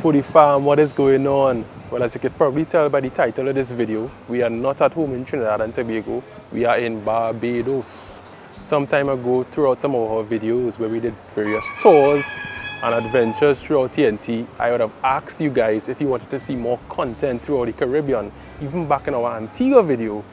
Foodie fam, what is going on? Well, as you can probably tell by the title of this video, we are not at home in Trinidad and Tobago. We are in Barbados. Some time ago, throughout some of our videos where we did various tours and adventures throughout TNT, I would have asked you guys if you wanted to see more content throughout the Caribbean. Even back in our Antigua video,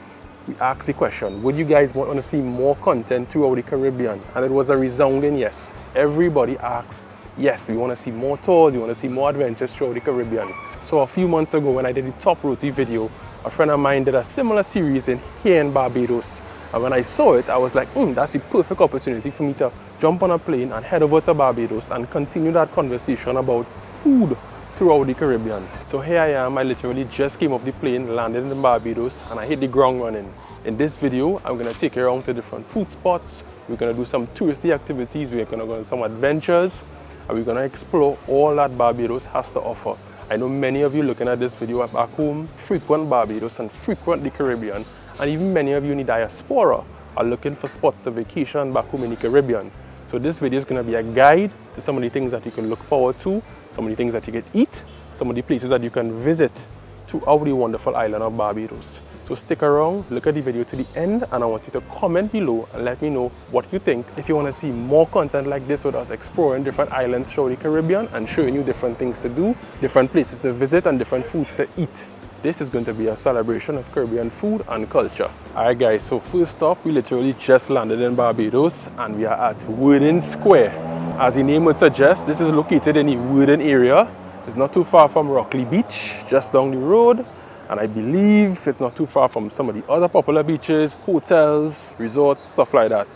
we asked the question, would you guys want to see more content throughout the Caribbean? And it was a resounding yes. Everybody asked, yes, we want to see more tours, we want to see more adventures throughout the Caribbean. So a few months ago when I did the Top Roti video, a friend of mine did a similar series here in Barbados. And when I saw it, I was like, that's the perfect opportunity for me to jump on a plane and head over to Barbados and continue that conversation about food throughout the Caribbean. So here I am, I literally just came off the plane, landed in Barbados, and I hit the ground running. In this video, I'm gonna take you around to different food spots. We're gonna do some touristy activities, we're gonna go on some adventures, and we're gonna explore all that Barbados has to offer. I know many of you looking at this video back home frequent Barbados and frequent the Caribbean, and even many of you in the diaspora are looking for spots to vacation back home in the Caribbean. So this video is gonna be a guide to some of the things that you can look forward to, some of the things that you can eat, some of the places that you can visit throughout the wonderful island of Barbados. So stick around, look at the video to the end, and I want you to comment below and let me know what you think. If you want to see more content like this with us exploring different islands throughout the Caribbean and showing you different things to do, different places to visit and different foods to eat. This is going to be a celebration of Caribbean food and culture. Alright guys, so first up, we literally just landed in Barbados and we are at Wooden Square. As the name would suggest, this is located in the Wooden area. It's not too far from Rockley Beach, just down the road. And I believe it's not too far from some of the other popular beaches, hotels, resorts, stuff like that.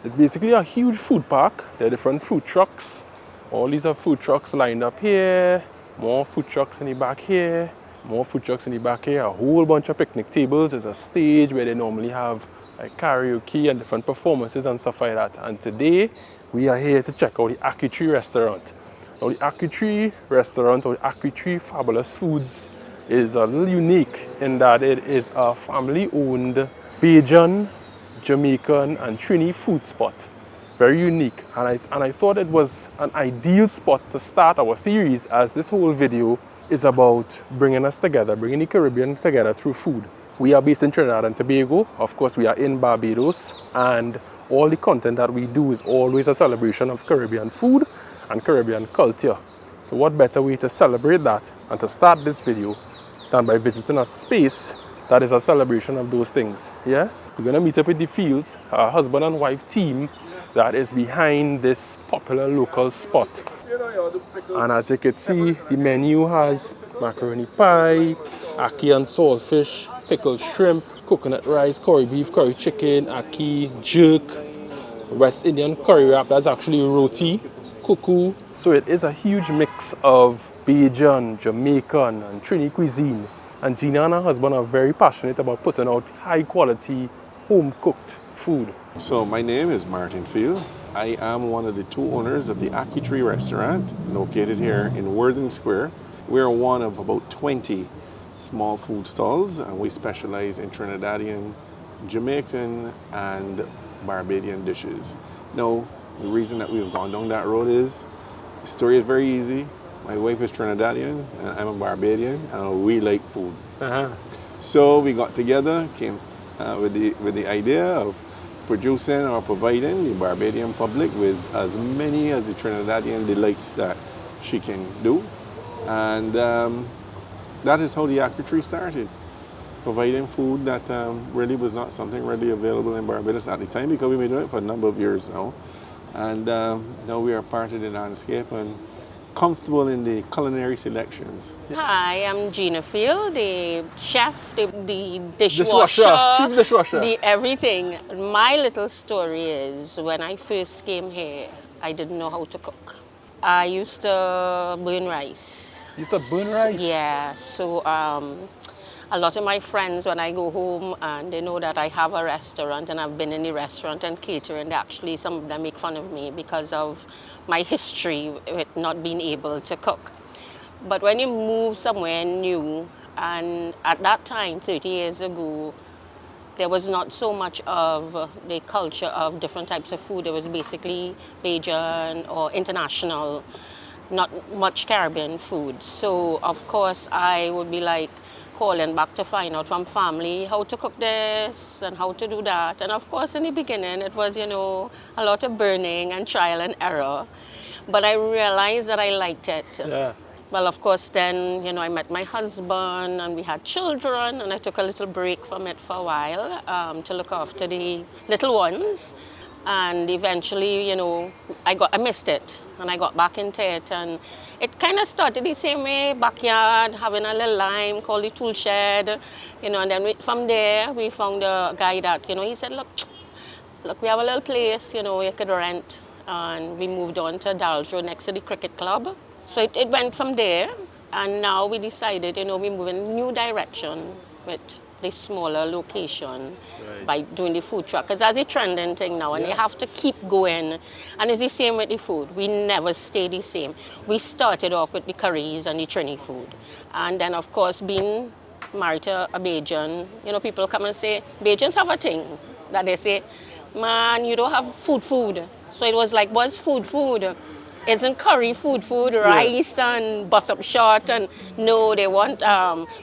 It's basically a huge food park. There are different food trucks. All these are food trucks lined up here. More food trucks in the back here. More food trucks in the back here. A whole bunch of picnic tables. There's a stage where they normally have like karaoke and different performances and stuff like that. And today we are here to check out the Ackee Tree Restaurant. Now the Ackee Tree Restaurant, or the Ackee Tree Fabulous Foods, is a little unique in that it is a family-owned Bajan, Jamaican and Trini food spot. Very unique, and I thought it was an ideal spot to start our series, as this whole video is about bringing us together, bringing the Caribbean together through food. We are based in Trinidad and Tobago. Of course, we are in Barbados, and all the content that we do is always a celebration of Caribbean food and Caribbean culture. So what better way to celebrate that and to start this video than by visiting a space that is a celebration of those things. Yeah, we're gonna meet up with the Fields, a husband and wife team that is behind this popular local spot. And as you can see, the menu has macaroni pie, ackee and saltfish, pickled shrimp, coconut rice, curry beef, curry chicken, ackee, jerk, West Indian curry wrap, that's actually roti, cuckoo. So it is a huge mix of Bajan, Jamaican and Trini cuisine. And Gina and her husband are very passionate about putting out high quality, home cooked food. So my name is Martin Field. I am one of the two owners of the Ackee Tree Restaurant, located here in Wooden Square. We're one of about 20 small food stalls, and we specialize in Trinidadian, Jamaican and Barbadian dishes. Now, the reason that we've gone down that road is, the story is very easy. My wife is Trinidadian and I'm a Barbadian, and we like food. So we got together, came with the idea of producing or providing the Barbadian public with as many as the Trinidadian delights that she can do. And that is how the Ackee Tree started. Providing food that really was not something readily available in Barbados at the time, because we've been doing it for a number of years now. And now we are part of the landscape and comfortable in the culinary selections. Hi, I'm Gina Field, the chef, the dishwasher, chief dishwasher, the everything. My little story is, when I first came here, I didn't know how to cook. I used to burn rice. You used to burn rice? Yeah, so a lot of my friends, when I go home and they know that I have a restaurant and I've been in the restaurant and catering, actually some of them make fun of me because of my history with not being able to cook. But when you move somewhere new, and at that time, 30 years ago, there was not so much of the culture of different types of food. It was basically Bajan or international. not much Caribbean food. So of course I would be like calling back to find out from family how to cook this and how to do that. And of course in the beginning it was, you know, a lot of burning and trial and error. But I realized that I liked it. Yeah. Well, of course, then, you know, I met my husband and we had children, and I took a little break from it for a while to look after the little ones. And eventually, you know, I missed it, and I got back into it. And it kind of started the same way, backyard, having a little lime called the tool shed, you know, and then from there, we found a guy that, you know, he said, look, we have a little place, you know, you could rent. And we moved on to Dalles Road next to the cricket club. So it went from there, and now we decided, you know, we move in a new direction with this smaller location by doing the food truck. Because that's a trending thing now, and you have to keep going. And it's the same with the food. We never stay the same. We started off with the curries and the Trini food. And then, of course, being married to a Bajan, you know, people come and say, Bajans have a thing that they say, man, you don't have food. So it was like, what's food? Isn't curry food, rice and bus up short, and no, they want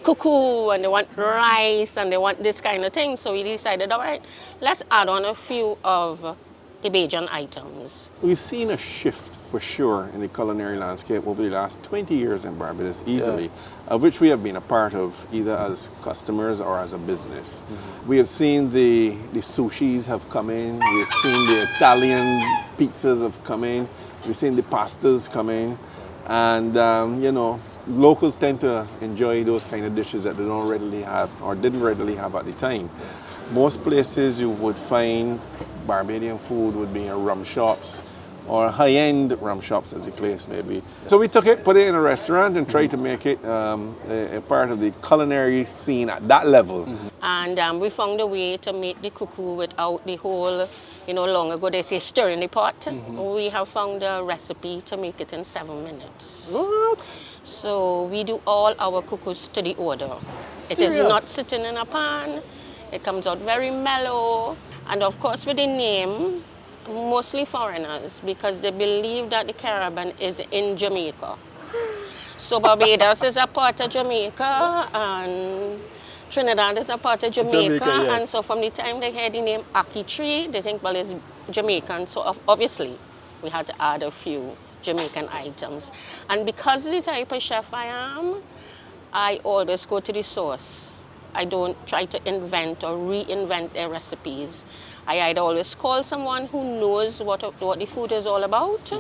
cuckoo and they want rice and they want this kind of thing. So we decided, all right, let's add on a few of the Bajan items. We've seen a shift for sure in the culinary landscape over the last 20 years in Barbados, easily, of which we have been a part of either as customers or as a business. We have seen the sushis have come in, we've seen the Italian pizzas have come in, we've seen the pastas come in, and you know, locals tend to enjoy those kind of dishes that they don't readily have or didn't readily have at the time. Most places you would find Barbadian food would be in rum shops or high-end rum shops, as the case may be. So we took it, put it in a restaurant, and tried to make it a part of the culinary scene at that level. And we found a way to make the cuckoo without the whole, you know, long ago they say stir in the pot. We have found a recipe to make it in 7 minutes. What? So we do all our cuckoos to the order. Serious? It is not sitting in a pan. It comes out very mellow. And of course with the name, mostly foreigners, because they believe that the Caribbean is in Jamaica. So Barbados is a part of Jamaica, and Trinidad is a part of Jamaica. Yes. And so from the time they hear the name Ackee Tree, they think, well, it's Jamaican. So obviously we had to add a few Jamaican items. And because of the type of chef I am, I always go to the source. I don't try to invent or reinvent their recipes. I either always call someone who knows what the food is all about,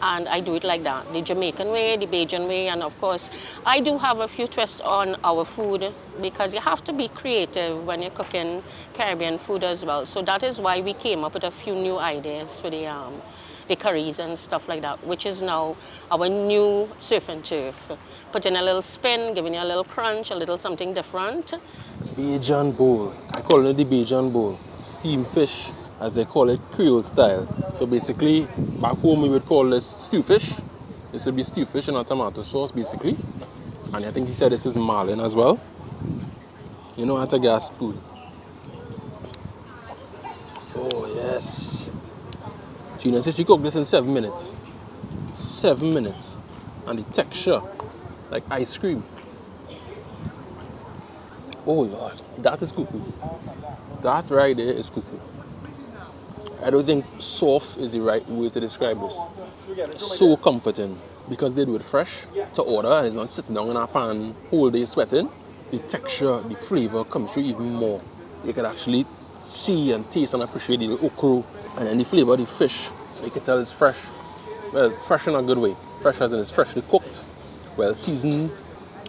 and I do it like that, the Jamaican way, the Bajan way, and of course, I do have a few twists on our food because you have to be creative when you're cooking Caribbean food as well. So that is why we came up with a few new ideas for the curries and stuff like that, which is now our new surf and turf. Putting a little spin, giving you a little crunch, a little something different. Bajan bowl. I call it the Bajan bowl. Steamed fish, as they call it, Creole style. So basically, back home we would call this stew fish. This would be stew fish in a tomato sauce, basically. And I think he said this is marlin as well. You know how to gas spoon. Oh yes. Gina said she cooked this in 7 minutes. 7 minutes. And the texture, like ice cream. Oh Lord, that is cuckoo. That right there is cuckoo. I don't think soft is the right way to describe this. So comforting because they do it fresh to order and it's not sitting down in a pan whole day sweating. The texture, the flavor comes through even more. You can actually see and taste and appreciate the okra, and then the flavor of the fish. You can tell it's fresh. Well, fresh in a good way. Fresh as in it's freshly cooked, well seasoned,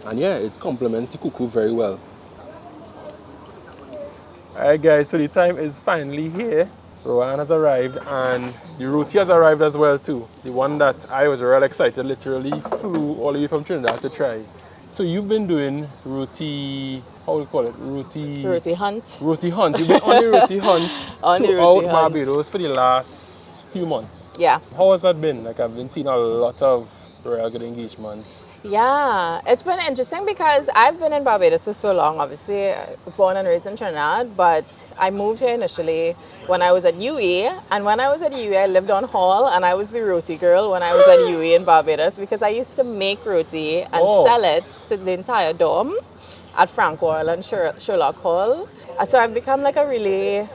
and yeah, it complements the cuckoo very well. Alright guys, so the time is finally here. Ro-Ann has arrived and the roti has arrived as well too. The one that I was real excited, literally flew all the way from Trinidad to try. So you've been doing roti, how do you call it? Roti hunt. Roti hunt. You've been on the roti hunt throughout Barbados for the last few months. Yeah. How has that been? Like I've been seeing a lot of real good engagement. Yeah, it's been interesting because I've been in Barbados for so long, obviously, born and raised in Trinidad, but I moved here initially when I was at UE, and when I was at UE, I lived on Hall, and I was the roti girl when I was at UE in Barbados because I used to make roti and sell it to the entire dorm at Frank Oil and Sherlock Hall. So I've become like a really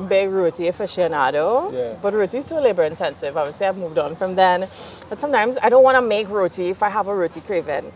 big roti aficionado, but roti is so labor intensive. Obviously, I've moved on from then. But sometimes I don't want to make roti if I have a roti craving.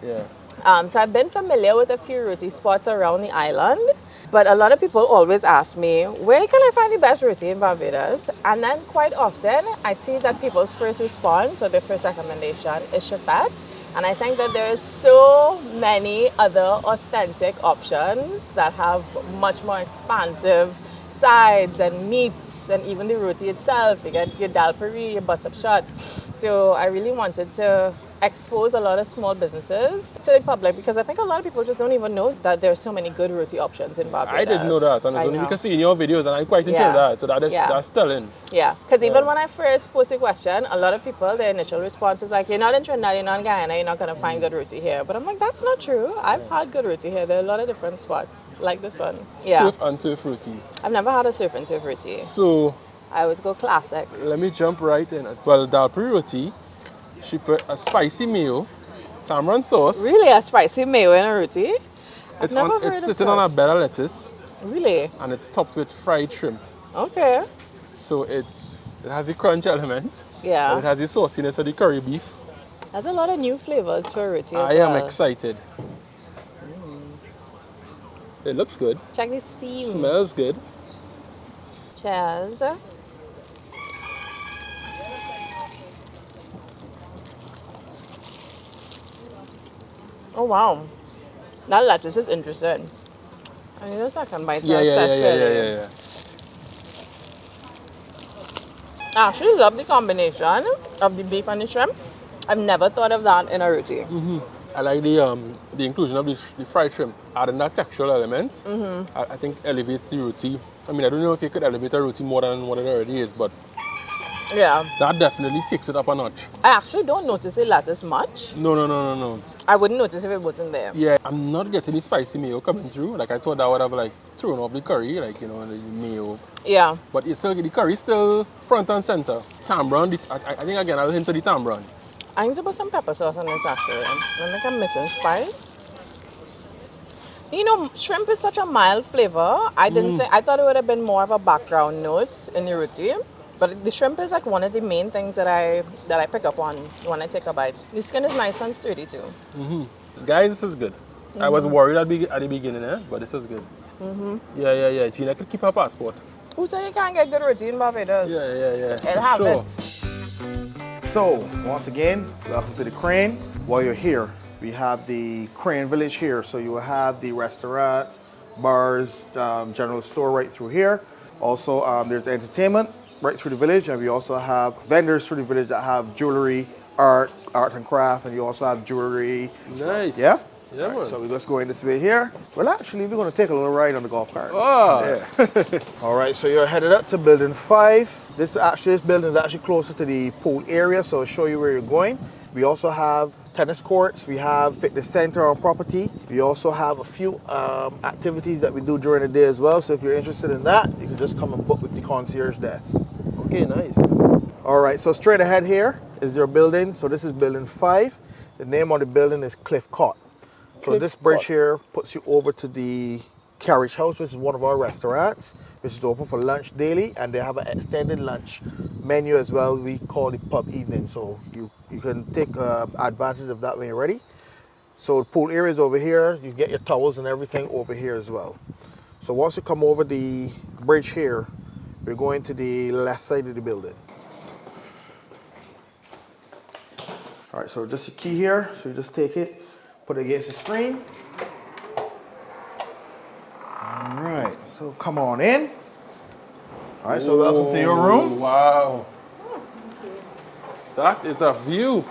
So I've been familiar with a few roti spots around the island, but a lot of people always ask me, where can I find the best roti in Barbados? And then quite often, I see that people's first response or their first recommendation is Chefette. And I think that there are so many other authentic options that have much more expansive sides and meats and even the roti itself. You get your dal puri, your bus up shot. So I really wanted to expose a lot of small businesses to the public because I think a lot of people just don't even know that there's so many good roti options in Barbados. I didn't know that, and it's only because seeing your videos and I'm quite into that, so that's telling. Yeah, because even when I first posed the question, a lot of people, their initial response is like, you're not in Trinidad, you're not in Guyana, you're not going to find good roti here. But I'm like, that's not true. I've had good roti here. There are a lot of different spots like this one. Surf and turf roti. I've never had a surf and turf roti. So I always go classic. Let me jump right in. Well, dal puri roti, she put a spicy mayo, tamarind sauce. Really, a spicy mayo in a roti? I've never heard of It's sitting on a bed of lettuce. Really? And it's topped with fried shrimp. Okay. So it has the crunch element. Yeah. But it has the sauciness of the curry beef. There's a lot of new flavors for roti as I well. am excited. It looks good. Check the seam. Smells good. Cheers. Oh wow, that lettuce is interesting. I need a second bite to assess it. I actually love the combination of the beef and the shrimp. I've never thought of that in a roti. I like the inclusion of the fried shrimp, adding that textural element. I think elevates the roti. I mean, I don't know if you could elevate a roti more than what it already is, but yeah, that definitely takes it up a notch. I actually don't notice the lettuce much. No. I wouldn't notice if it wasn't there. Yeah, I'm not getting the spicy mayo coming through. Like I thought that would have like thrown off the curry, like the mayo. Yeah. But it's still the curry is still front and center. Tamarind, I think again I'll hint to the tamarind. I need to put some pepper sauce on this actually. I think I'm missing spice. You know, shrimp is such a mild flavor. I thought it would have been more of a background note in the roti. But the shrimp is like one of the main things that I pick up on when I take a bite. The skin is nice and sturdy too. Guys, this is good. I was worried at the beginning, but this is good. Yeah. Gina could keep her passport. Who said you can't get good roti in Barbados? Yeah. It'll have it. So, once again, welcome to the Crane. While you're here, we have the Crane Village here. So you will have the restaurants, bars, general store right through here. Also, there's entertainment right through the village, and we also have vendors through the village that have jewelry, art and craft, and you also have jewelry. Nice. Yeah? Yeah, man. So we're just going this way here. Well, actually, we're going to take a little ride on the golf cart. Oh. Yeah. All right, so you're headed up to building 5. This building is actually closer to the pool area, so I'll show you where you're going. We also have tennis courts. We have fitness center on property. We also have a few activities that we do during the day as well. So if you're interested in that, you can just come and book with the concierge desk. Okay, nice. All right, so straight ahead here is your building. So this is building 5. The name of the building is Cliff Court. So this bridge here puts you over to the Carriage House, which is one of our restaurants, which is open for lunch daily, and they have an extended lunch menu as well. We call it pub evening, so you can take advantage of that when you're ready. So the pool area is over here. You get your towels and everything over here as well. So once you come over the bridge here, we're going to the left side of the building. All right, so just a key here. So you just take it, put it against the screen. All right, so come on in. All right, so welcome to your room. Wow. That is a view.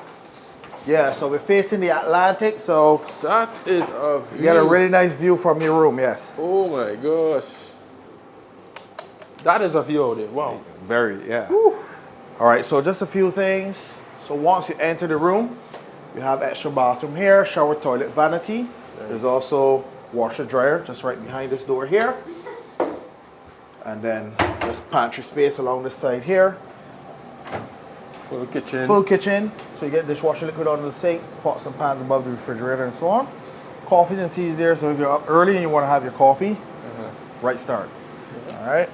Yeah, so we're facing the Atlantic, so That is a view. you get a really nice view from your room, yes. Oh my gosh. That is a view out there. Wow. Very, yeah. Whew. All right, so just a few things. So once you enter the room, You have extra bathroom here, shower, toilet, vanity. Nice. There's also washer dryer just right behind this door here. And then there's pantry space along this side here. Full kitchen. Full kitchen. So you get dishwasher liquid under the sink, pots and pans above the refrigerator and so on. Coffees and teas there, so if you're up early and you want to have your coffee, right start. All right.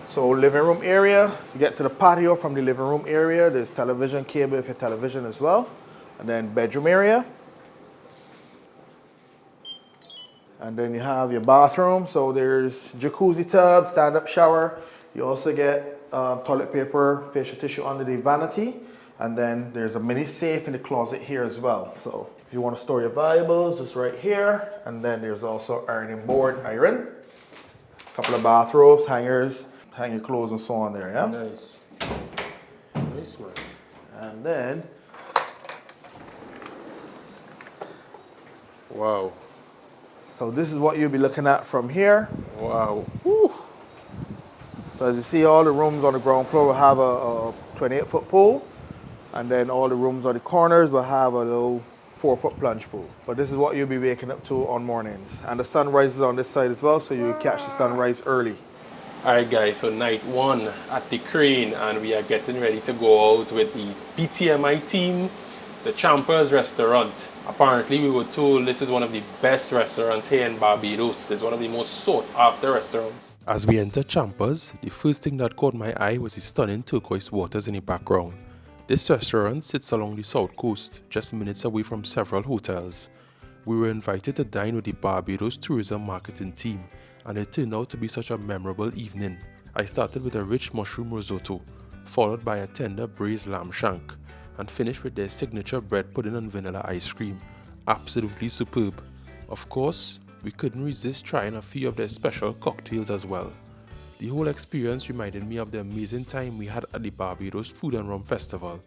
So living room area, you get to the patio from the living room area. There's television cable for television as well. And then bedroom area. And then you have your bathroom. So there's jacuzzi tub, stand-up shower. You also get toilet paper, facial tissue under the vanity. And then there's a mini safe in the closet here as well. So if you want to store your valuables, it's right here. And then there's also ironing board, iron. A couple of bathrobes, hangers, hang your clothes and so on there, yeah? Nice. Nice, man. And then, wow. so this is what you'll be looking at from here. Wow. Woo. So as you see, all the rooms on the ground floor will have a 28-foot pool. And then all the rooms on the corners will have a little 4-foot plunge pool. But this is what you'll be waking up to on mornings. And the sunrise is on this side as well, so you catch the sunrise early. All right, guys, so night one at the Crane, and we are getting ready to go out with the BTMI team, the Champers restaurant. Apparently, we were told this is one of the best restaurants here in Barbados. It's one of the most sought after restaurants. As we entered Champers, the first thing that caught my eye was the stunning turquoise waters in the background. This restaurant sits along the south coast, just minutes away from several hotels. We were invited to dine with the Barbados Tourism Marketing team, and it turned out to be such a memorable evening. I started with a rich mushroom risotto, followed by a tender braised lamb shank, and finished with their signature bread pudding and vanilla ice cream. Absolutely superb. Of course, we couldn't resist trying a few of their special cocktails as well. The whole experience reminded me of the amazing time we had at the Barbados Food Rum Festival.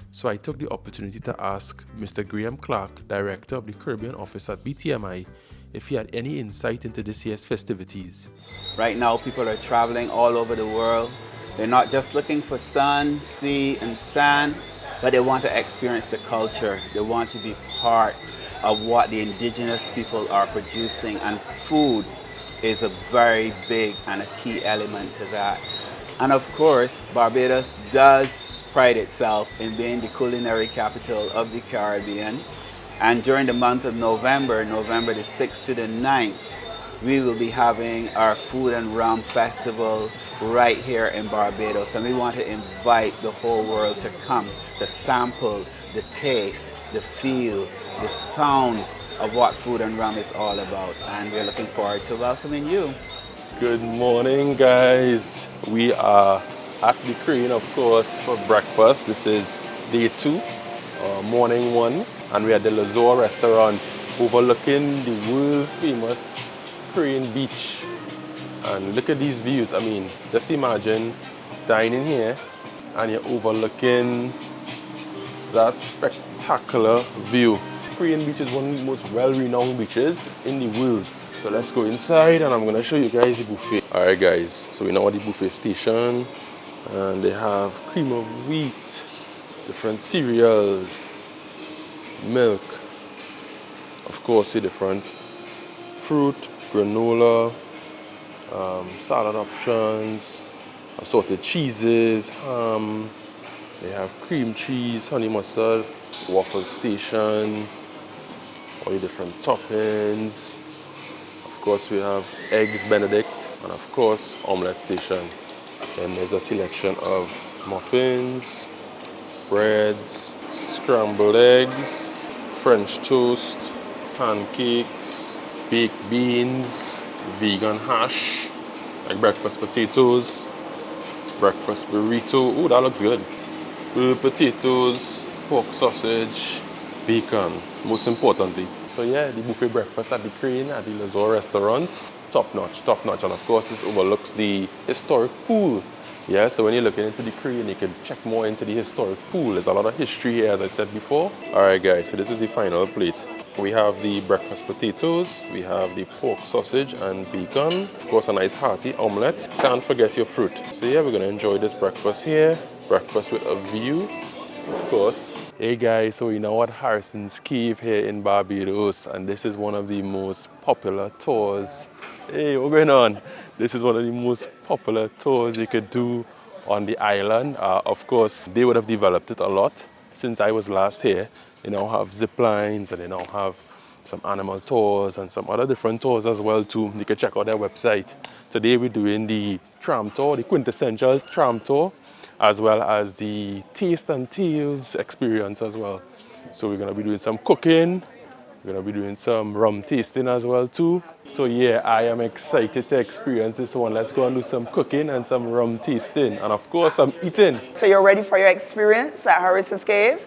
So I took the opportunity to ask Mr. Clarke, Director of the Caribbean Office at BTMI, if he had any insight into this year's festivities. Right now, people are traveling all over the world. They're not just looking for sun, sea, and sand, but they want to experience the culture. They want to be part of what the indigenous people are producing, and food is a very big and a key element to that. And of course, Barbados does pride itself in being the culinary capital of the Caribbean. And during the month of November, November the 6th to the 9th, we will be having our Food and Rum Festival right here in Barbados. And we want to invite the whole world to come to sample the taste, the feel, the sounds of what Food and Rum is all about. And we're looking forward to welcoming you. Good morning, guys. We are at the Crane, of course, for breakfast. This is day 2, morning 1, and we're at the Lazore restaurant overlooking the world famous Crane Beach. And look at these views. I mean, just imagine dining here and you're overlooking that spectacular view. Crane Beach is one of the most well-renowned beaches in the world. So let's go inside and I'm gonna show you guys the buffet. All right, guys, so we're now at the buffet station and they have cream of wheat, different cereals, milk, of course, the different fruit, granola, salad options, assorted cheeses, ham. They have cream cheese, honey mustard, waffle station, all the different toppings. Of course, we have eggs Benedict, and of course, omelette station. Then there's a selection of muffins, breads, scrambled eggs, French toast, pancakes, baked beans, vegan hash, like breakfast potatoes, breakfast burrito. Oh, that looks good. Grilled potatoes, pork sausage, bacon, most importantly. So yeah, the buffet breakfast at the Crane at the Lazore restaurant, top notch. And of course, this overlooks the historic pool. Yeah, so when you're looking into the Crane, you can check more into the historic pool. There's a lot of history here, as I said before. All right, guys, so this is the final plate. We have the breakfast potatoes, we have the pork sausage and bacon, of course a nice hearty omelette. Can't forget your fruit. So yeah, we're gonna enjoy this breakfast here. Breakfast with a view. Of course, Hey guys, so you know what, Harrison's Cave here in Barbados, and this is one of the most popular tours. Hey, what's going on? This is one of the most popular tours you could do on the island. Of course, they would have developed it a lot since I was last here. They now have zip lines, and they now have some animal tours and some other different tours as well too. You can check out their website. Today we're doing the tram tour, the quintessential tram tour, as well as the taste and tales experience as well. So we're gonna be doing some cooking, we're gonna be doing some rum tasting as well too. So yeah, I am excited to experience this one. Let's go and do some cooking and some rum tasting, and of course some eating. So you're ready for your experience at Harrison's Cave?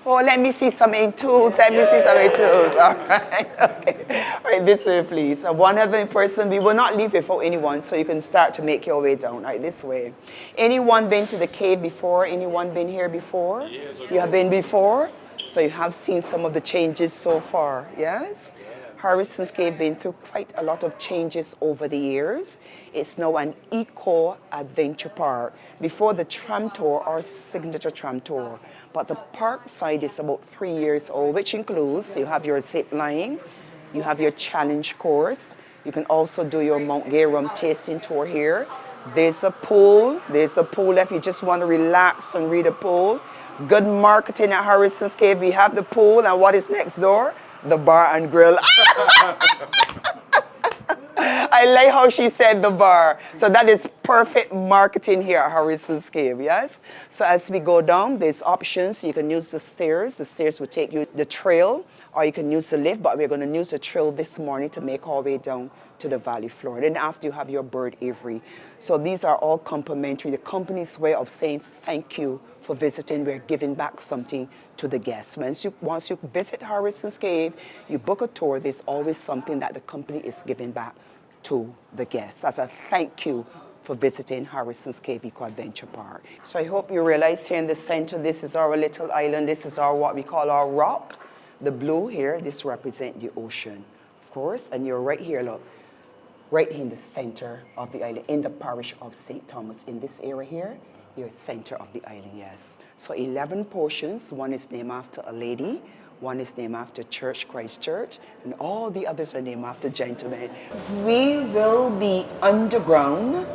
Oh, let me see some A2s. Let me see some A2s. All right. Okay. All right, this way, please. One other person, we will not leave before anyone, so you can start to make your way down. All right, this way. Anyone been to the cave before? Anyone been here before? Yes, okay. You have been before? So you have seen some of the changes so far, yes? Harrison's Cave been through quite a lot of changes over the years. It's now an eco-adventure park. Before the tram tour, our signature tram tour. But the park side is about 3 years old, which includes you have your zip line, you have your challenge course. You can also do your Mount Gay rum tasting tour here. There's a pool if you just want to relax and read a pool. Good marketing at Harrison's Cave. We have the pool, and what is next door? The bar and grill. I like how she said the bar. So that is perfect marketing here at Harrison's Cave, yes? So as we go down, there's options. You can use the stairs. The stairs will take you the trail, or you can use the lift, but we're going to use the trail this morning to make our way down to the valley floor. Then after, you have your bird aviary. So these are all complimentary. The company's way of saying thank you for visiting. We're giving back something to the guests. Once you visit Harrison's Cave, you book a tour, there's always something that the company is giving back to the guests as a thank you for visiting Harrison's Cave Eco Adventure Park. So I hope you realize here in the center, this is our little island. This is our what we call our rock. The blue here, this represents the ocean, of course. And you're right here, look, right in the center of the island, in the parish of St. Thomas, in this area here. You're center of the island, yes. So 11 portions. One is named after a lady. One is named after Church, Christ Church. And all the others are named after gentlemen. We will be underground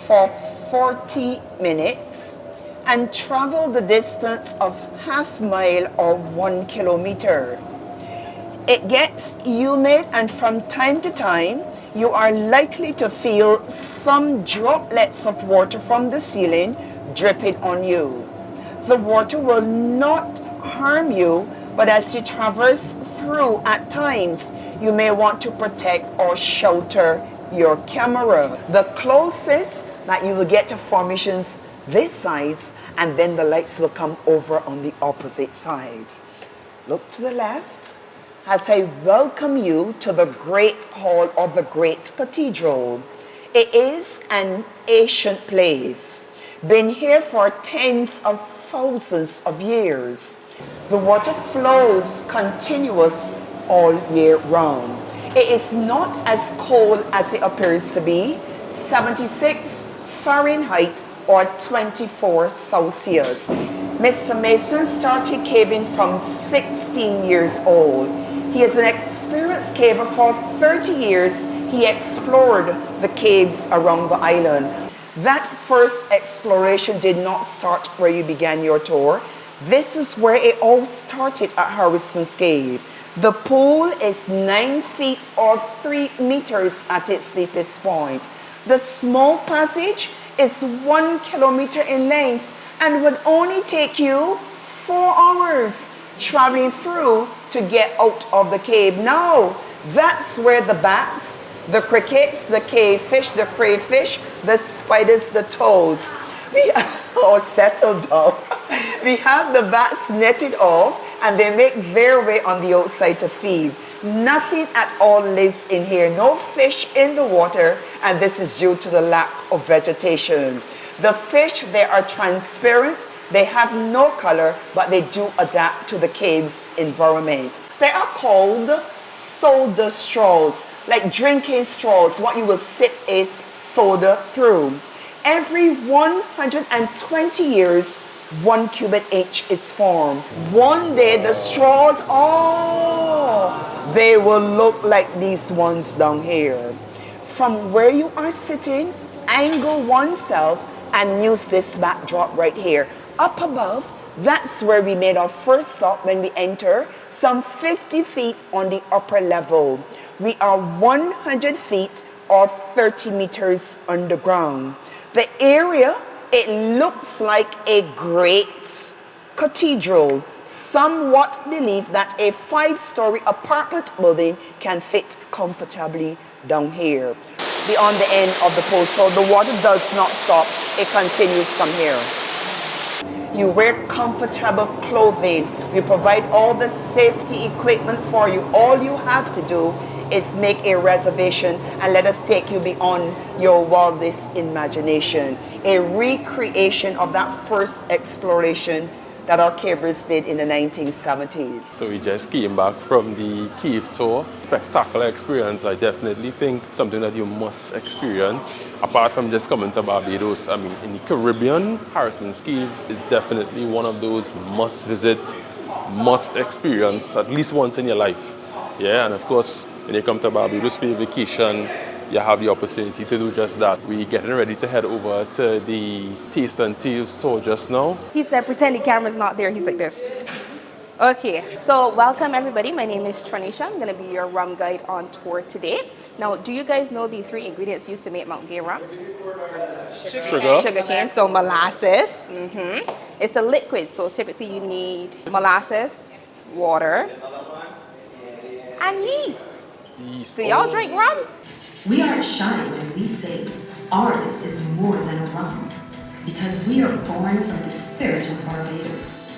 for 40 minutes and travel the distance of half mile or 1 kilometer. It gets humid, and from time to time, you are likely to feel some droplets of water from the ceiling dripping on you. The water will not harm you, but as you traverse through at times, you may want to protect or shelter your camera. The closest that you will get to formations this side, and then the lights will come over on the opposite side. Look to the left as I welcome you to the Great Hall or the Great Cathedral. It is an ancient place, been here for tens of thousands of years. The water flows continuous all year round. It is not as cold as it appears to be, 76 Fahrenheit or 24 Celsius. Mr. Mason started caving from 16 years old. He is an experienced caver. For 30 years, he explored the caves around the island. That first exploration did not start where you began your tour. This is where it all started at Harrison's Cave. The pool is 9 feet or 3 meters at its deepest point. The small passage is 1 kilometer in length and would only take you 4 hours traveling through to get out of the cave. Now, that's where the bats, the crickets, the cavefish, the crayfish, the spiders, the toads, we all settled down. We have the bats netted off, and they make their way on the outside to feed. Nothing at all lives in here. No fish in the water, and this is due to the lack of vegetation. The fish, they are transparent. They have no color, but they do adapt to the cave's environment. They are called soda straws, like drinking straws. What you will sip is soda through. Every 120 years, 1 cubic inch is formed. One day the straws, they will look like these ones down here. From where you are sitting, angle oneself and use this backdrop right here. Up above, that's where we made our first stop when we enter, some 50 feet on the upper level. We are 100 feet or 30 meters underground. The area, it looks like a great cathedral. Somewhat believe that a 5-story apartment building can fit comfortably down here. Beyond the end of the portal, the water does not stop. It continues from here. You wear comfortable clothing. We provide all the safety equipment for you. All you have to do is make a reservation and let us take you beyond your wildest imagination. A recreation of that first exploration that our cavers did in the 1970s. So we just came back from the cave tour. Spectacular experience. I definitely think something that you must experience. Apart from just coming to Barbados, I mean, in the Caribbean, Harrison's Cave is definitely one of those must visit, must experience at least once in your life. Yeah, and of course, when you come to Barbados for your vacation, you have the opportunity to do just that. We're getting ready to head over to the Taste and Tales store just now. He said, pretend the camera's not there. He's like this. Okay, so welcome everybody. My name is Trini. I'm going to be your rum guide on tour today. Now, do you guys know the 3 ingredients used to make Mount Gay rum? Sugarcane, so molasses. It's a liquid, so typically you need molasses, water, and yeast. So y'all drink rum? We aren't shy when we say ours is more than a rum, because we are born from the spirit of Barbados.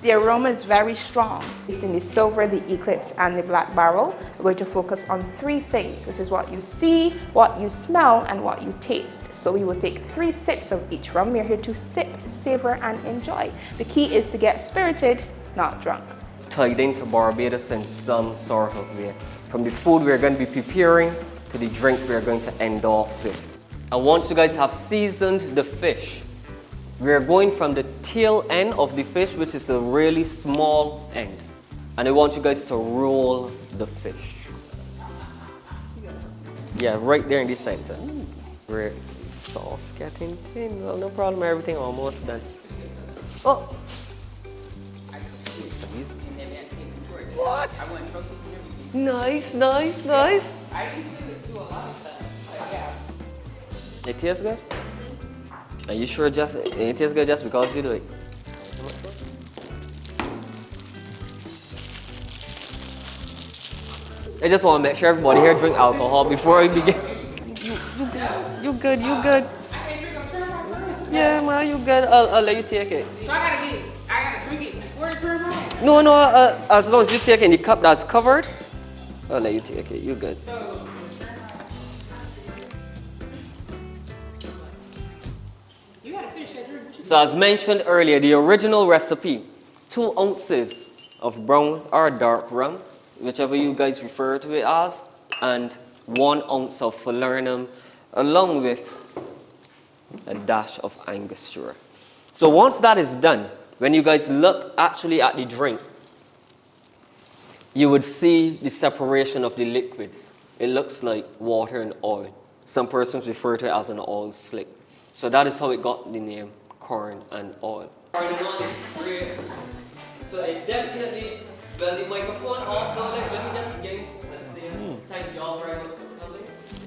The aroma is very strong. It's in the silver, the eclipse, and the black barrel. We're going to focus on 3 things, which is what you see, what you smell, and what you taste. So we will take 3 sips of each rum. We're here to sip, savor, and enjoy. The key is to get spirited, not drunk. Tied into Barbados in some sort of way. From the food we're going to be preparing to the drink we're going to end off with. And once you guys have seasoned the fish, we're going from the tail end of the fish, which is the really small end. And I want you guys to roll the fish. Yeah, right there in the center. Where sauce getting thin. Well, no problem, everything almost done. Oh! What? Nice, nice, nice. It tastes good? Are you sure it tastes good just because you do it? I just want to make sure everybody here drink alcohol before we begin. You good, you good. Yeah, man, you good. I'll let you take it. So I gotta drink it. Where the curve from? No, as long as you take in the cup that's covered, I'll let you take it. You good. So as mentioned earlier, the original recipe, 2 ounces of brown or dark rum, whichever you guys refer to it as, and 1 ounce of falernum, along with a dash of Angostura. So once that is done, when you guys look actually at the drink, you would see the separation of the liquids. It looks like water and oil. Some persons refer to it as an oil slick. So that is how it got the name corn and oil. Cardinal is rare. So it definitely, well, the microphone off now, let me just begin and say thank you all very much for coming.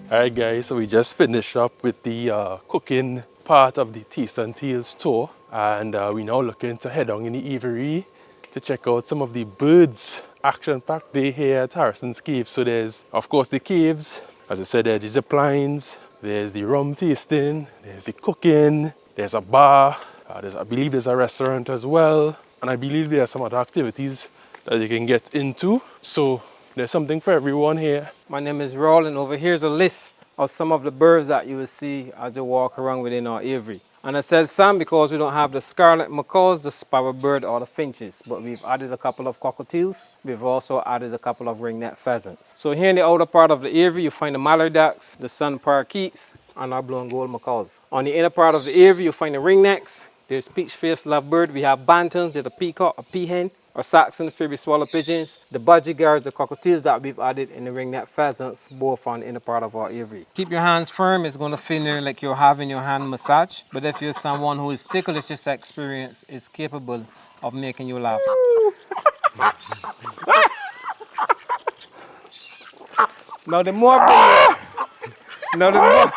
Alright guys, so we just finished up with the cooking part of the Taste and Tales tour, and we're now looking to head on in the aviary to check out some of the birds. Action-packed day here at Harrison's Cave. So there's, of course, the caves. As I said, there's the zip lines, there's the rum tasting, there's the cooking, there's a bar, I believe there's a restaurant as well, and I believe there are some other activities that you can get into. So there's something for everyone here. My name is Ro-Ann, and over here is a list of some of the birds that you will see as you walk around within our aviary. And I said some because we don't have the scarlet macaws, the sparrow bird, or the finches, but we've added a couple of cockatiels. We've also added a couple of ringneck pheasants. So here in the outer part of the aviary, you find the mallard ducks, the sun parakeets, and our blue and gold macaws. On the inner part of the aviary, you'll find the ringnecks. There's peach-faced lovebird. We have bantams, there's a peacock, a peahen, or Saxon, fairy swallow pigeons, the budgerigar, the cockatiels that we've added in the ringneck pheasants, both on the inner part of our aviary. Keep your hands firm. It's going to feel nearly like you're having your hand massage. But if you're someone who is ticklish, this experience is capable of making you laugh. Now the more now the more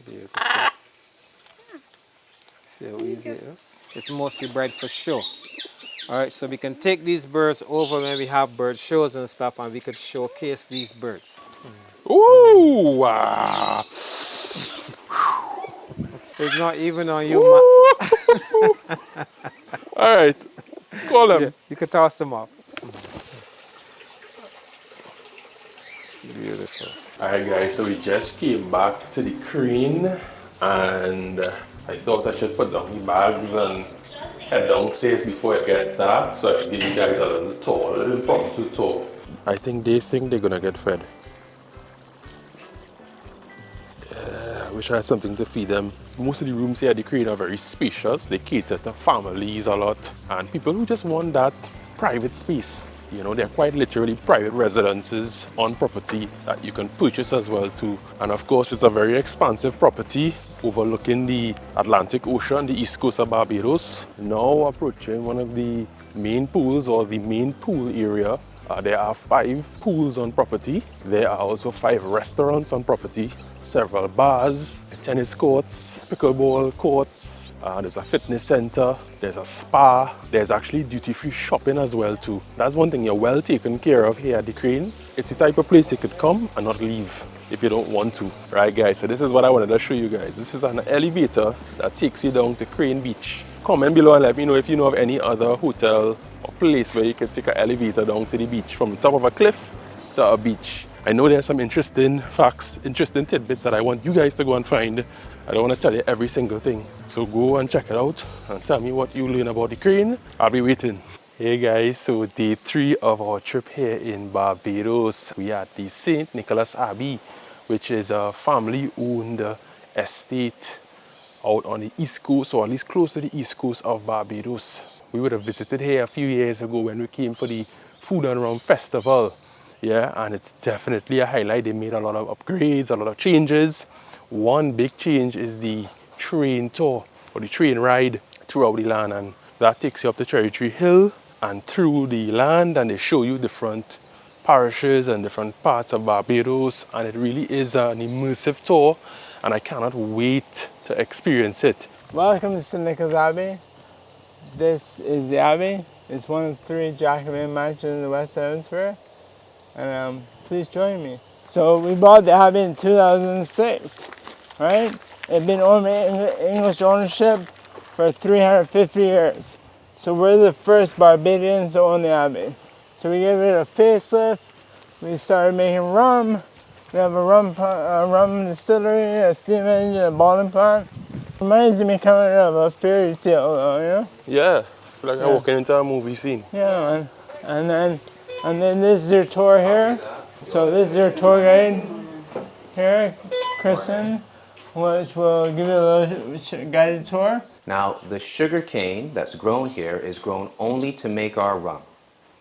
beautiful. See how easy it is? It's mostly bred for show. Alright, so we can take these birds over when we have bird shows and stuff, and we could showcase these birds. Ooh! Wow. It's not even on you, man. Alright, call them. Yeah, you can toss them off. Beautiful. Alright guys, so we just came back to the crane and I thought I should put down the bags and head downstairs before it gets dark so I can give you guys a little tour, a little impromptu tour. I think they think they're gonna get fed. I wish I had something to feed them. Most of the rooms here at the crane are very spacious. They cater to families a lot and people who just want that private space. You know, they're quite literally private residences on property that you can purchase as well too. And of course, it's a very expansive property overlooking the Atlantic Ocean, the east coast of Barbados. Now approaching one of the main pools or the main pool area. There are 5 pools on property. There are also 5 restaurants on property, several bars, tennis courts, pickleball courts. There's a fitness center, there's a spa, there's actually duty-free shopping as well too. That's one thing you're well taken care of here at the crane. It's the type of place you could come and not leave if you don't want to. Right guys, so this is what I wanted to show you guys. This is an elevator that takes you down to Crane Beach. Comment below and let me know if you know of any other hotel or place where you could take an elevator down to the beach from the top of a cliff to a beach. I know there's some interesting facts, interesting tidbits that I want you guys to go and find. I don't want to tell you every single thing. So go and check it out and tell me what you learn about the crane. I'll be waiting. Hey guys, so day 3 of our trip here in Barbados. We are at the St. Nicholas Abbey, which is a family-owned estate out on the east coast, or at least close to the east coast of Barbados. We would have visited here a few years ago when we came for the Food Rum Festival. Yeah, and it's definitely a highlight. They made a lot of upgrades, a lot of changes. One big change is the train tour or the train ride throughout the land, and that takes you up to Cherry Tree Hill and through the land, and they show you different parishes and different parts of Barbados, and it really is an immersive tour and I cannot wait to experience it. Welcome to St. Nicholas Abbey. This is the Abbey. It's one of 3 Jacobin mansions in the West Hemisphere. And please join me. So we bought the Abbey in 2006, right? It's been owned by English ownership for 350 years. So we're the first Barbadians to own the Abbey. So we gave it a facelift. We started making rum. We have a rum distillery, a steam engine, a bottling plant. It reminds me coming out of a fairy tale, you know? Yeah, like I'm walking into a movie scene. Yeah, man. And then this is your tour here. So this is your tour guide here, Kristen, which will give you a little guided tour. Now, the sugar cane that's grown here is grown only to make our rum.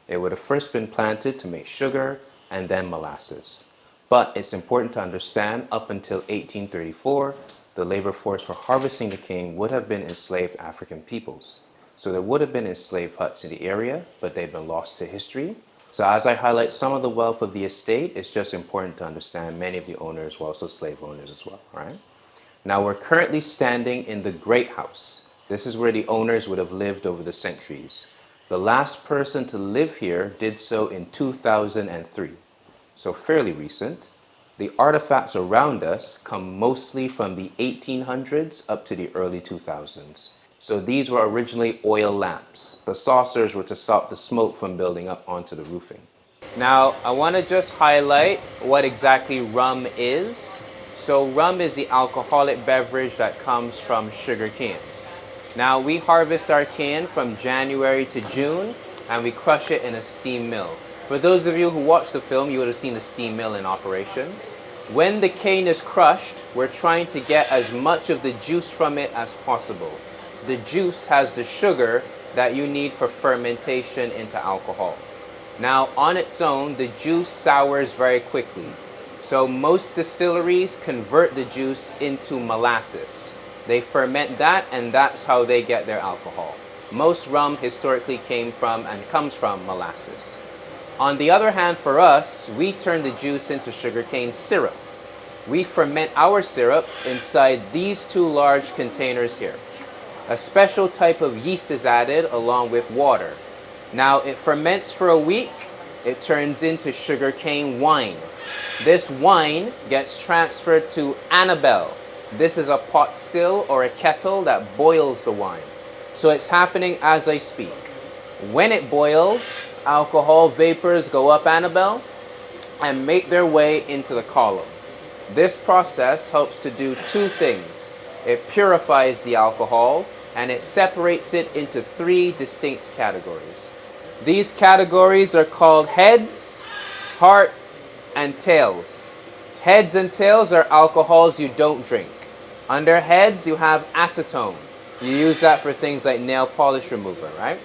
It would have first been planted to make sugar and then molasses. But it's important to understand, up until 1834, the labor force for harvesting the cane would have been enslaved African peoples. So there would have been enslaved huts in the area, but they've been lost to history. So as I highlight some of the wealth of the estate, it's just important to understand many of the owners were also slave owners as well, right? Now we're currently standing in the Great House. This is where the owners would have lived over the centuries. The last person to live here did so in 2003, so fairly recent. The artifacts around us come mostly from the 1800s up to the early 2000s. So these were originally oil lamps. The saucers were to stop the smoke from building up onto the roofing. Now, I want to just highlight what exactly rum is. So rum is the alcoholic beverage that comes from sugar cane. Now, we harvest our cane from January to June, and we crush it in a steam mill. For those of you who watched the film, you would have seen the steam mill in operation. When the cane is crushed, we're trying to get as much of the juice from it as possible. The juice has the sugar that you need for fermentation into alcohol. Now, on its own, the juice sours very quickly. So most distilleries convert the juice into molasses. They ferment that, and that's how they get their alcohol. Most rum historically came from and comes from molasses. On the other hand, for us, we turn the juice into sugarcane syrup. We ferment our syrup inside these two large containers here. A special type of yeast is added along with water. Now it ferments for a week, it turns into sugarcane wine. This wine gets transferred to Annabelle. This is a pot still or a kettle that boils the wine. So it's happening as I speak. When it boils, alcohol vapors go up Annabelle and make their way into the column. This process helps to do two things. It purifies the alcohol and it separates it into three distinct categories. These categories are called heads, heart, and tails. Heads and tails are alcohols you don't drink. Under heads, you have acetone. You use that for things like nail polish remover, right?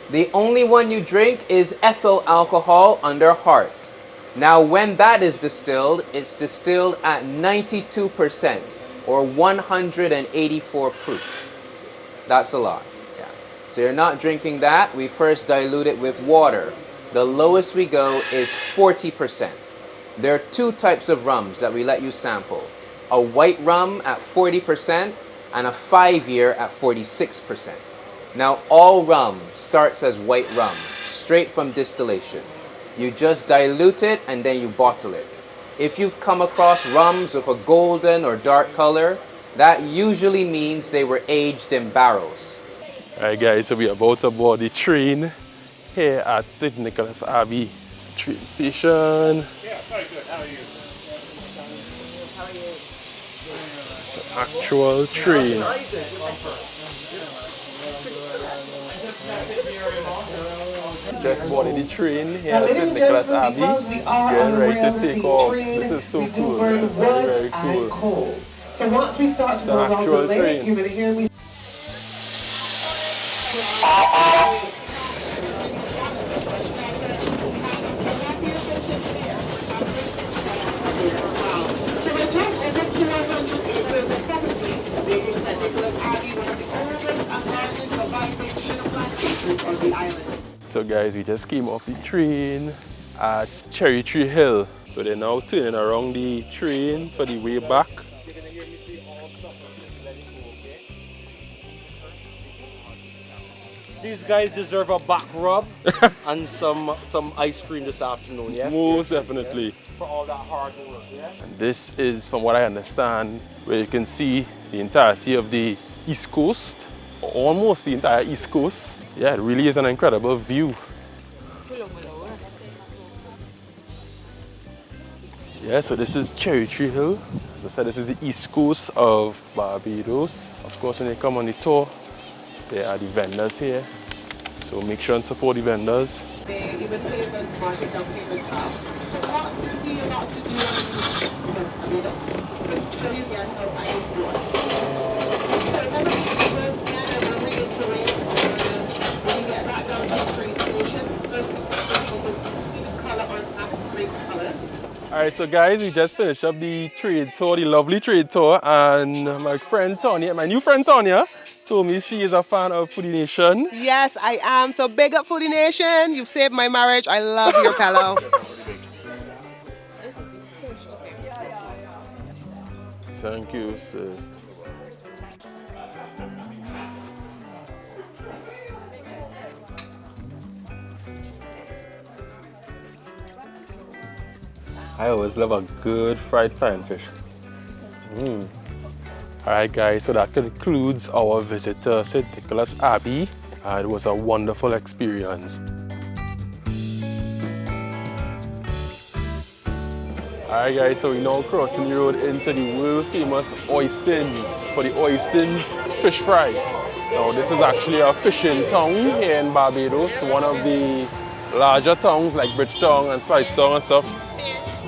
The only one you drink is ethyl alcohol under heart. Now, when that is distilled, it's distilled at 92% or 184 proof. That's a lot, yeah. So you're not drinking that. We first dilute it with water. The lowest we go is 40%. There are two types of rums that we let you sample. A white rum at 40% and a 5-year at 46%. Now all rum starts as white rum, straight from distillation. You just dilute it and then you bottle it. If you've come across rums with a golden or dark color, that usually means they were aged in barrels. Alright guys, so we're about to board the train here at St. Nicholas Abbey train station. Yeah, very good. How are you? How are you? It's an actual train. Just boarded the train here at St. Nicholas Abbey. Getting ready to take off. This is so cool. Very, very cool. So once we start to go around the lake, you will hear me. So guys, we just came off the train at Cherry Tree Hill. So they're now turning around the train for the way back. These guys deserve a back rub and some ice cream this afternoon, yes? Most definitely. For all that hard work, yeah? And this is, from what I understand, where you can see the entirety of the East Coast, or almost the entire East Coast. Yeah, it really is an incredible view. Yeah, so this is Cherry Tree Hill. As I said, this is the East Coast of Barbados. Of course, when you come on the tour, there are the vendors here. So make sure and support the vendors. They even famous market down famous house. So lots to see, lots to do. Show you again how I do it. So remember the first and we're really terrain when you get back down to the train station. First even color on top, great color. Alright, so guys, we just finished up the trade tour, the lovely trade tour, and my friend Tonya, my new friend Tonya, told me she is a fan of Foodie Nation. Yes, I am. So big up Foodie Nation. You've saved my marriage. I love your pillow. Thank you, sir. I always love a good fried fish. Alright guys, so that concludes our visit to St. Nicholas Abbey. It was a wonderful experience. Alright guys, so we're now crossing the road into the world famous Oistins for the Oistins fish fry. Now this is actually a fishing town here in Barbados, one of the larger towns like Bridgetown and Spicetown and stuff.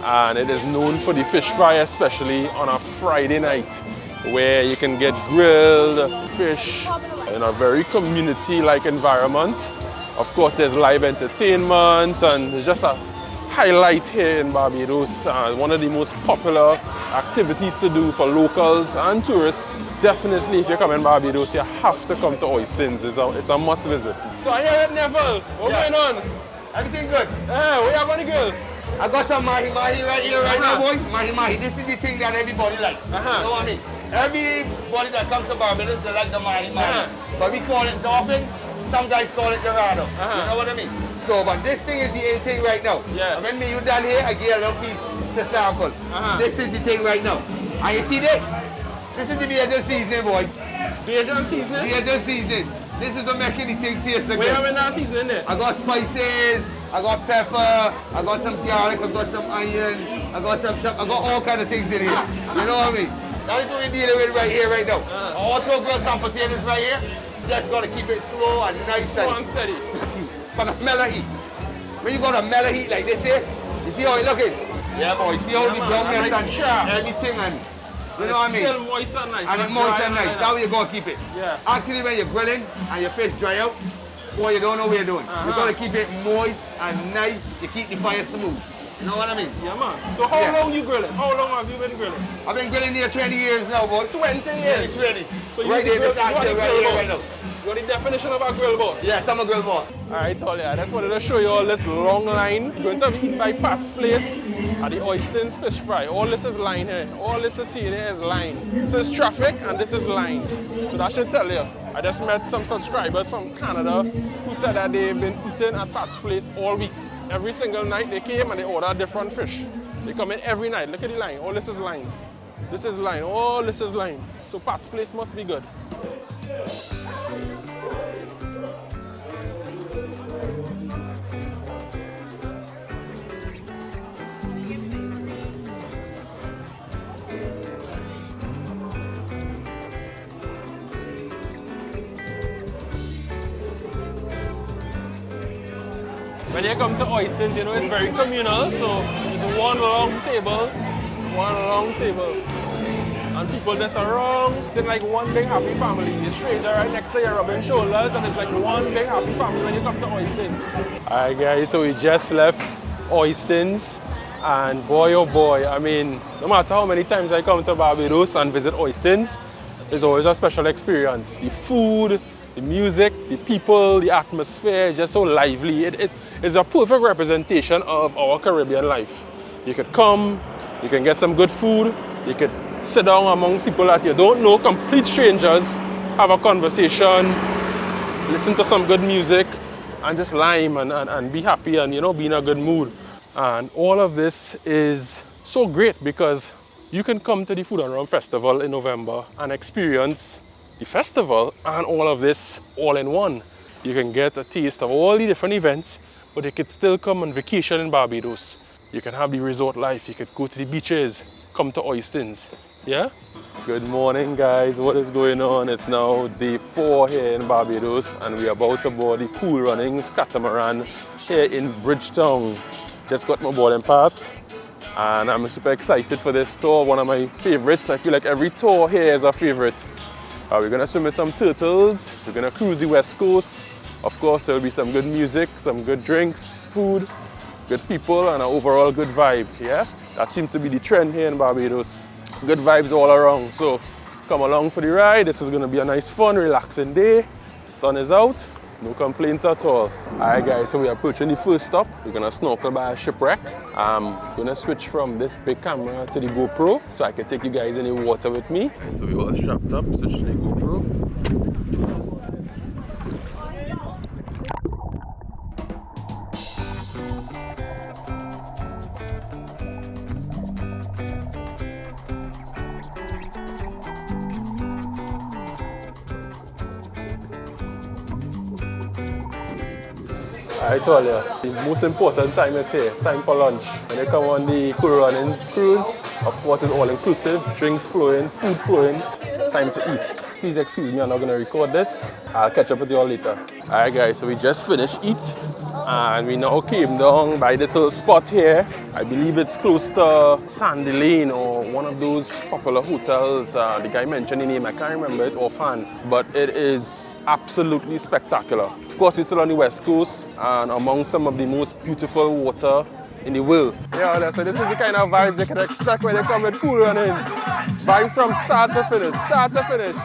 And it is known for the fish fry, especially on a Friday night, where you can get grilled fish in a very community-like environment. Of course, there's live entertainment, and it's just a highlight here in Barbados. One of the most popular activities to do for locals and tourists. Definitely, if you come in Barbados, you have to come to Oistins. It's a must visit. So I hear it, Neville. What's going on? Everything good? We have on the grill. I got some mahi-mahi right here, right now, boy. Mahi-mahi. This is the thing that everybody likes. You know what I mean? Everybody that comes to Barbados, they like the mahi-mahi. But we call it dolphin. Some guys call it dorado. You know what I mean? So, but this thing is the thing right now. Yeah. And when you done here, I give a little piece to sample. This is the thing right now. And you see this? This is the Bajan seasoning, boy. Bajan seasoning? Bajan seasoning. This is what making the thing taste good. Where have we that seasoning there? I got spices, I got pepper, I got some garlic, I got some onion, I got all kind of things in here. You know what I mean? That is what we're dealing with right here, right now. I also got some potatoes right here. Just gotta keep it slow and nice and steady. For the mellow heat. When you got a mellow heat like this here, you see how it looking? Yeah, boy. See how the brownness and everything and you know what I mean? Still moist and nice. And it's moist and nice. That's how you gotta keep it. Yeah. Actually, when you're grilling and your fish dry out, boy, you don't know what you're doing. You gotta keep it moist and nice to keep the fire smooth. You know what I mean? Yeah, man. So how long you grilling? How long have you been grilling? I've been grilling here 20 years now, boy. 20 years? Yeah, 20. So right there, right now. You're the definition of a grill boss? Yes, I'm a grill boss. Alright, so I just wanted to show you all this long line. Going to be eaten by Pat's Place at the Oistins Fish Fry. All this is line here. All this is here is line. This is traffic and this is line. So that should tell you. I just met some subscribers from Canada who said that they've been eating at Pat's Place all week. Every single night they came and they ordered different fish. They come in every night. Look at the line. All this is line. This is line. All this is line. So Pat's Place must be good. When you come to Oistins, you know it's very communal, so it's one long table, and people just around. It's like one big happy family. The stranger right next to you rubbing shoulders, and it's like one big happy family when you come to Oistins. Alright guys, so we just left Oistins, and boy oh boy, I mean, no matter how many times I come to Barbados and visit Oistins, it's always a special experience. The food, the music, the people, the atmosphere is just so lively. It is a perfect representation of our Caribbean life. You could come, you can get some good food, you could sit down amongst people that you don't know, complete strangers, have a conversation, listen to some good music, and just lime and be happy and, you know, be in a good mood. And all of this is so great because you can come to the Food Rum Festival in November and experience the festival and all of this all in one. You can get a taste of all the different events, but you could still come on vacation in Barbados. You can have the resort life, you could go to the beaches, come to Oistins, yeah? Good morning guys, what is going on? It's now day 4 here in Barbados and we're about to board the Cool Runnings Catamaran here in Bridgetown. Just got my boarding pass and I'm super excited for this tour, one of my favorites. I feel like every tour here is a favorite. We're gonna swim with some turtles, we're gonna cruise the west coast. Of course, there'll be some good music, some good drinks, food, good people, and an overall good vibe, yeah? That seems to be the trend here in Barbados. Good vibes all around, so come along for the ride. This is gonna be a nice, fun, relaxing day. Sun is out, no complaints at all. Alright guys, so we're approaching the first stop. We're gonna snorkel by a shipwreck. I'm gonna switch from this big camera to the GoPro so I can take you guys in the water with me. So we all strapped up, switch to the GoPro. I told you, the most important time is here, time for lunch. When you come on the Cool Runnings cruise, of course it's all inclusive, drinks flowing, food flowing, time to eat. please excuse me, I'm not gonna record this. I'll catch up with you all later. Alright guys, so we just finished eat and we now came down by this little spot here. I believe it's close to Sandy Lane or one of those popular hotels. The guy mentioned the name, I can't remember it offhand, but it is absolutely spectacular. Of course, we're still on the west coast and among some of the most beautiful water in the world. Yeah, so this is the kind of vibes you can expect when they come with Cool Runnings. Vibes from start to finish.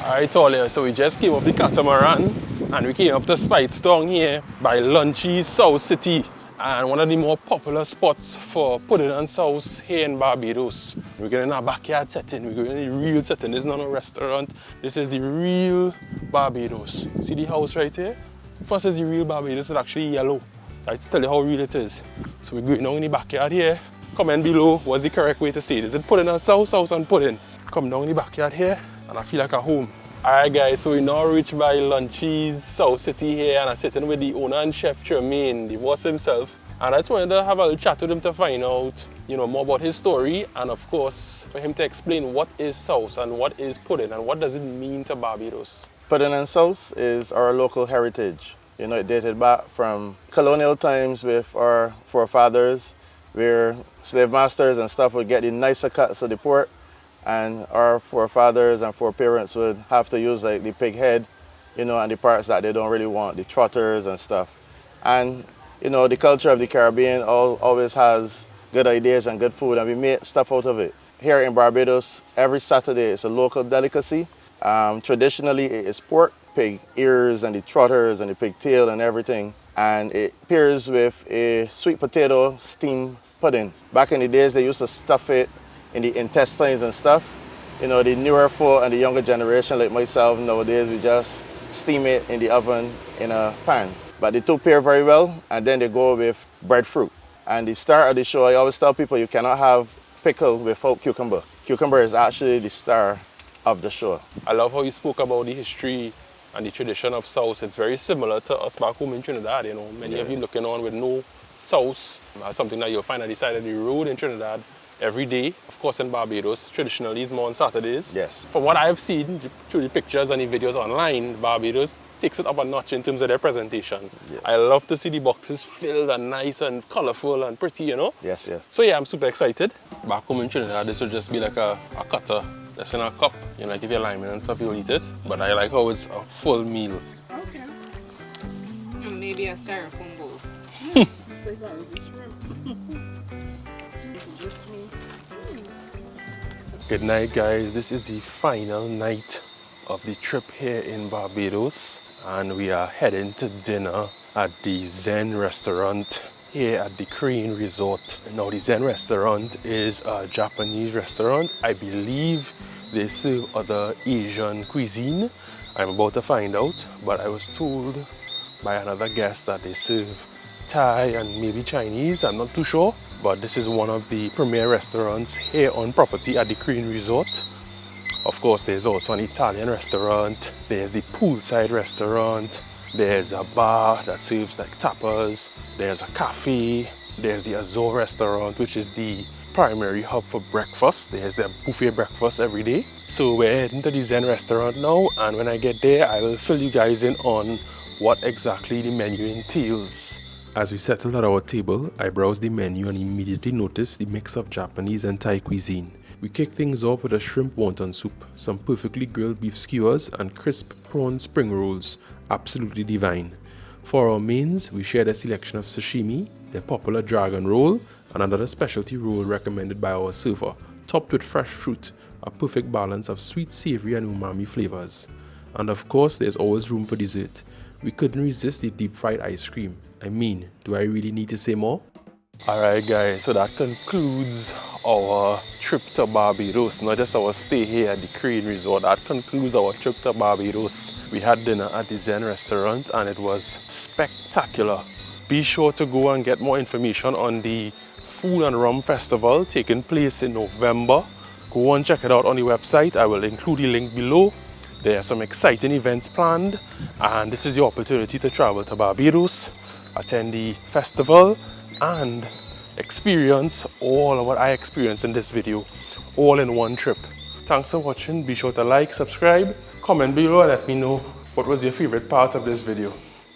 Alright, all here, so we just came up the Catamaran and we came up to Spitetown here by Lunchie's South City, and one of the more popular spots for pudding and sauce here in Barbados. We're going in our backyard setting, we're going in the real setting. This is not a restaurant, this is the real Barbados. See the house right here? First is the real Barbados, it's actually yellow. I tell you how real it is. So we're going down in the backyard here. Comment below what's the correct way to say it. Is it pudding and sauce, sauce and pudding? Come down in the backyard here and I feel like at home. Alright guys, so we now reached by Lunchie's South City here and I'm sitting with the owner and chef Jermaine, the boss himself. And I just wanted to have a little chat with him to find out, more about his story and of course for him to explain what is sauce and what is pudding and what does it mean to Barbados. Pudding and sauce is our local heritage. It dated back from colonial times with our forefathers, where slave masters and stuff would get the nicer cuts of the pork, and our forefathers and foreparents would have to use like the pig head, and the parts that they don't really want, the trotters and stuff. And the culture of the Caribbean always has good ideas and good food, and we make stuff out of it. Here in Barbados, every Saturday it's a local delicacy. Traditionally it is pork, pig ears and the trotters and the pig tail and everything, and it pairs with a sweet potato steamed pudding. Back in the days they used to stuff it in the intestines and stuff. The newer folk and the younger generation like myself nowadays, we just steam it in the oven in a pan. But the two pair very well, and then they go with breadfruit. And the star of the show, I always tell people you cannot have pickle without cucumber. Cucumber is actually the star of the show. I love how you spoke about the history and the tradition of sauce. It's very similar to us back home in Trinidad. Many of you looking on with no sauce. Something that you'll find on the side of the road in Trinidad every day. Of course in Barbados, traditionally it's more on Saturdays. Yes. From what I've seen through the pictures and the videos online, Barbados takes it up a notch in terms of their presentation. Yes. I love to see the boxes filled and nice and colorful and pretty, Yes, yes. So yeah, I'm super excited. Back home in Trinidad, this will just be like a cutter. That's in a cup, like if you're liming and stuff, you'll eat it. But I like how it's a full meal. Okay. And maybe a styrofoam bowl. Good night, guys. This is the final night of the trip here in Barbados. And we are heading to dinner at the Zen restaurant here at the Crane Resort. Now the Zen restaurant is a Japanese restaurant. I believe they serve other Asian cuisine. I'm about to find out, but I was told by another guest that they serve Thai and maybe Chinese, I'm not too sure. But this is one of the premier restaurants here on property at the Crane Resort. Of course, there's also an Italian restaurant, there's the poolside restaurant, there's a bar that serves like tapas, there's a cafe, there's the Azor restaurant, which is the primary hub for breakfast. There's their buffet breakfast every day. So we're heading to the Zen restaurant now, and when I get there, I will fill you guys in on what exactly the menu entails. As we settled at our table, I browsed the menu and immediately noticed the mix of Japanese and Thai cuisine. We kicked things off with a shrimp wonton soup, some perfectly grilled beef skewers, and crisp prawn spring rolls. Absolutely divine. For our mains, we shared a selection of sashimi, the popular dragon roll, and another specialty roll recommended by our server, topped with fresh fruit, a perfect balance of sweet, savory, and umami flavors. And of course, there's always room for dessert. We couldn't resist the deep fried ice cream. I mean, do I really need to say more? Alright guys, so that concludes our trip to Barbados, not just our stay here at the Crane Resort. That concludes our trip to Barbados. We had dinner at the Zen restaurant and it was spectacular. Be sure to go and get more information on the Food and Rum Festival taking place in November. Go and check it out on the website. I will include the link below. There are some exciting events planned and this is your opportunity to travel to Barbados, attend the festival and experience all of what I experienced in this video, all in one trip. Thanks for watching. Be sure to like, subscribe, Comment below and let me know what was your favorite part of this video.